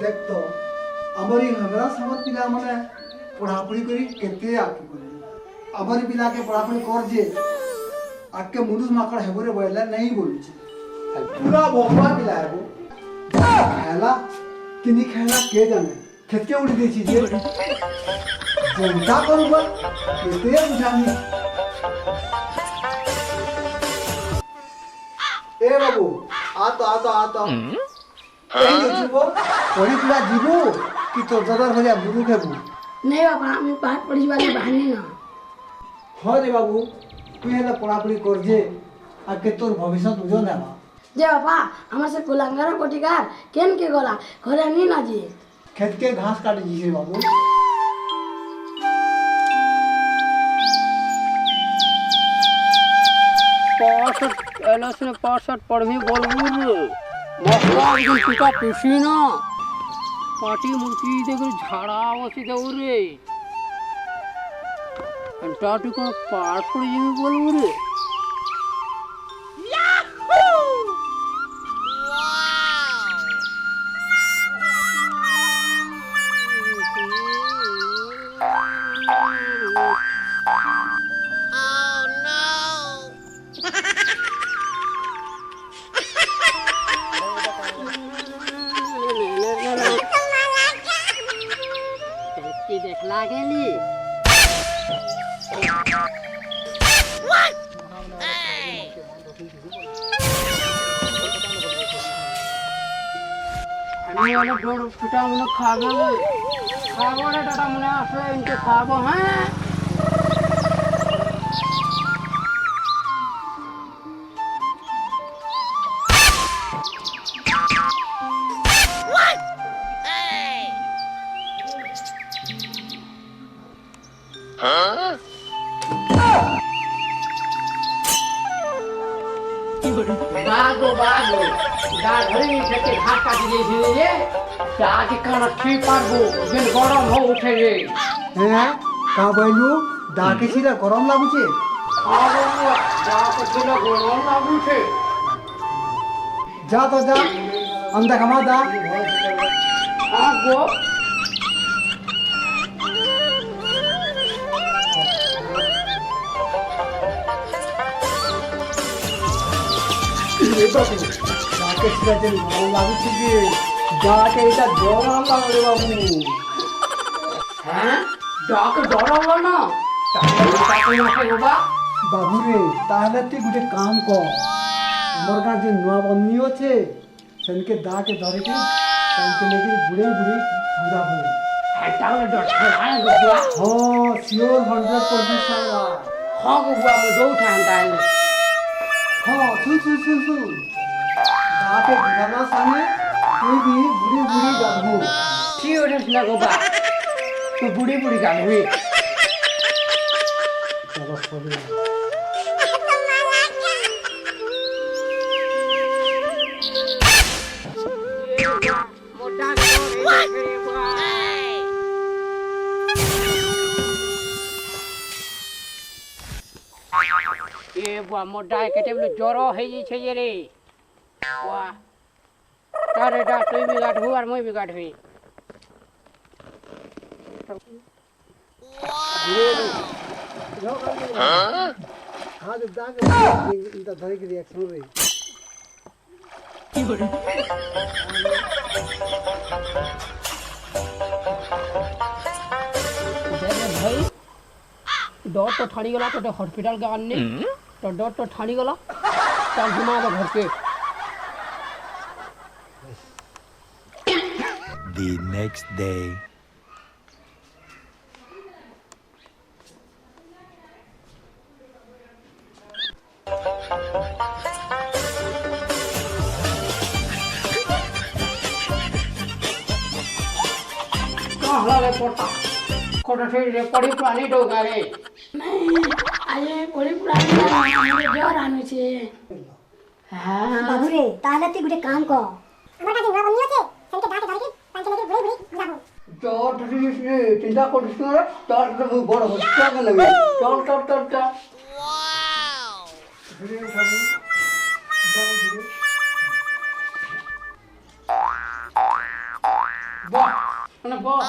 देख तो हमारी हमरा समझ पिला माने पढ़ापढ़ी करी केते आके करे हमारी पिला के पढ़ापढ़ी कर जे आके मुनुस माकड़ हेबरे बोला नहीं बोलू छे पूरा भोगवा पिला है वो खेला कि नहीं खेला के जाने खेत के उड़ी दी चीज जनता करूंगा केते बुझानी ए बाबू आ तो कहीं जीवो पढ़ी पिला जीवो कि तो जदर हो जा बुरु खेबू नहीं बाबा हम पाठ पढ़ी वाले बहाने ना हाँ रे बाबू तू हेला पढ़ापढ़ी कर जे आगे तोर भविष्य तुझो ना जे बाबा हमारे से कुलांगारा कोटिकार केन के गोला घरे नहीं ना जी खेत के घास काट जी बाबू पार्षद पढ़मी बोलबू मसला एकदम टीका पीसी ना पार्टी मुर्ची देखो झाड़ा बसी देऊ रे घंटा टिका पाठ पढ़ी बोलबू रे पिटा मुने खाबो रे टाटा मुने आसले इनके खाबो हैं बागो गाड़ी ठेके घास काटी देसी रे आज काना ठीक पारबो दिन गरम हो उठे रे हैं का बोलू दाके सीधा गरम लागू छे खाबो दाके सीधा गरम लागू छे जा तो जा अंदर कमा दा आगो ए बाबू दाके सीधा जन गरम लागू छे जाके इटा गरम लागू रे बाबू हैं जाके गरम ना ताके ना बाबा बाबू रे ताहले ती गुटे काम कर हमर गांव जे नुआ बन्नी होछे सनके दाके धरे के कांचे लेके बुढ़े बुढ़ाबो हटाओ डर छाया गुबुआ हां श्योर 100% साला हां गुबुआ मो दो ठान ताले हां सुन दाके बुढ़ाना सामने तू भी बुढ़ी गाबो सीरियस ना गुबुआ तू बुढ़ी गाबो चलो छोड़ मोटा करे ए बुआ मोटा केते बोले जरो हे जी छे रे बुआ तारे डा तुई भी गाठू और मैं भी गाठवी हां हां जब दाके इंता धरे के रिएक्शन रे भाई डॉट तो ठाणी गला तो हॉस्पिटल के आने तो डॉट तो ठाणी गला चल घुमा दो घर के The next day. कहाँ ले पोटा कोटा से पड़ी पुरानी डोगा रे नहीं आये पढ़ी पुरानी हमरे जोर आनु छे हां बाबू रे ताहले ती गुटे काम कर हमरा का दिवा बन्नी होछे सनके दाके धरके पांचे लेके बुढ़ी बुढ़ी बुढ़ाबो चल चिंता करिस ना चल तो बड़ हॉस्पिटल के लगे चल चल चल चल धीरे उठाबू धीरे वाह মানে वाह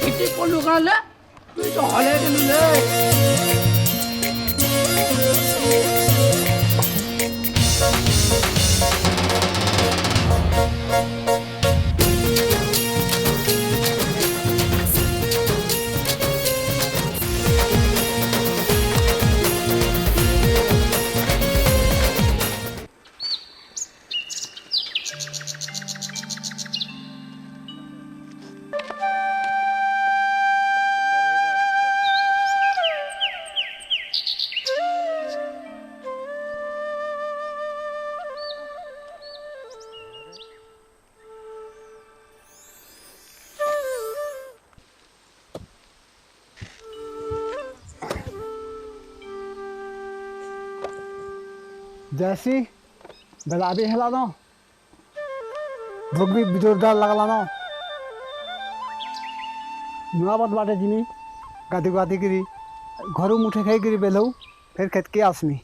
इतने को लुका ले तू तो हले के ले जैसी बेला भी हेला न भोग भी जोरदार लगला न नुआ बात बाटे जिमी गादी गादी करी घरू मुठे खाई करी बेलऊ फिर खेत के आसनी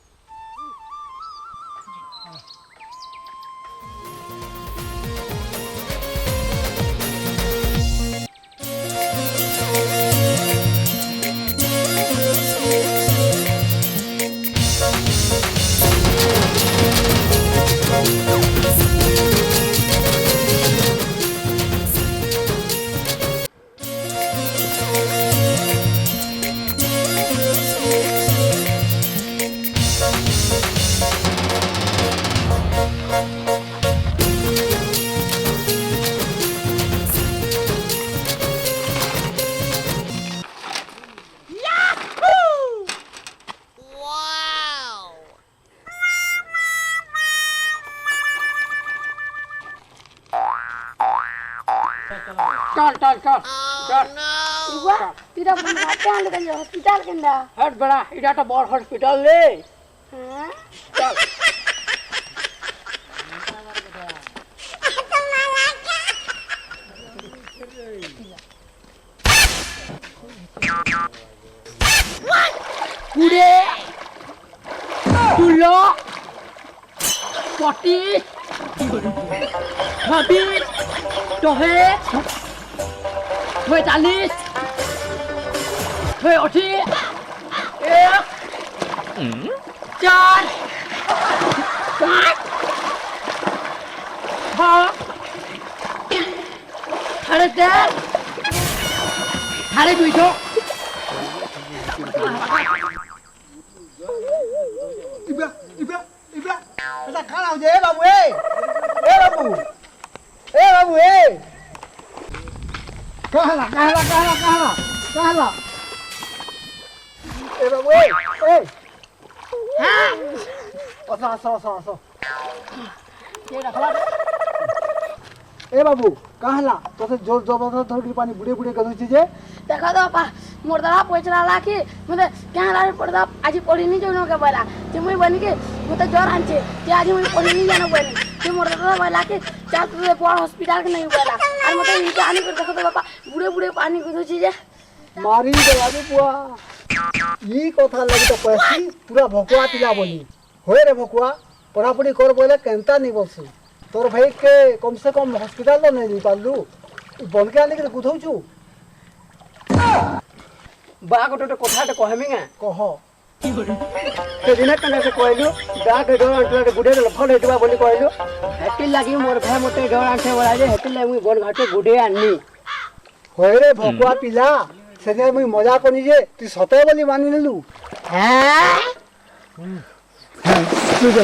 चल चल चल चल इवा तिरा बुलाते आले के हॉस्पिटल केंदा हट बड़ा इटा तो बड़ हॉस्पिटल ले हां चल कुड़े तुलो पटी भाभी टोहे वे 40 वे 80 1 4 5 6 साढ़े 200 इब्रा ऐसा खाना हो जाए बाबू ए बाबू कहला ए बाबू ए हां असो ये रखला ए बाबू कहला तो से जोर जबरदस्त धरकी पानी बुड़े बुड़े गदुची जे देखा दो पा मोर दला पोचला लाकी मते क्या रे पड़दा आज पड़ी नहीं जनो के बोला जे मुई बनी के मते ज्वर आंचे जे आज मुई पड़ी नहीं जानो बोली जे मोर दला बोला के चाल तू पड़ हॉस्पिटल के नहीं बोला और मते ई पानी कर देखो तो बापा बुड़े बुड़े पानी गदुची जे मारी देला रे बुआ ई कथा लगी तो पैसी पूरा भकुआ पिला बोली होय रे भकुआ पढ़ापढ़ी कर बोले केनता नहीं बसु तोर भाई के कम से कम हॉस्पिटल तो नहीं पालू बन के आने के गुथौचू बा गोटे कथाटे कहमिंगा कह से दिन कने से कहलु डा के डर अंटले गुडे लफड़ हेतबा बोली कहलु हेति लागि मोर भाई मते डर आंठे बोला जे हेति लागि मुई बन घाटे गुडे आनी होय रे भकुआ पिला से मुई मजा कनी जे तू सते बोली मानि नेलु हां হ্যাঁ তুই যা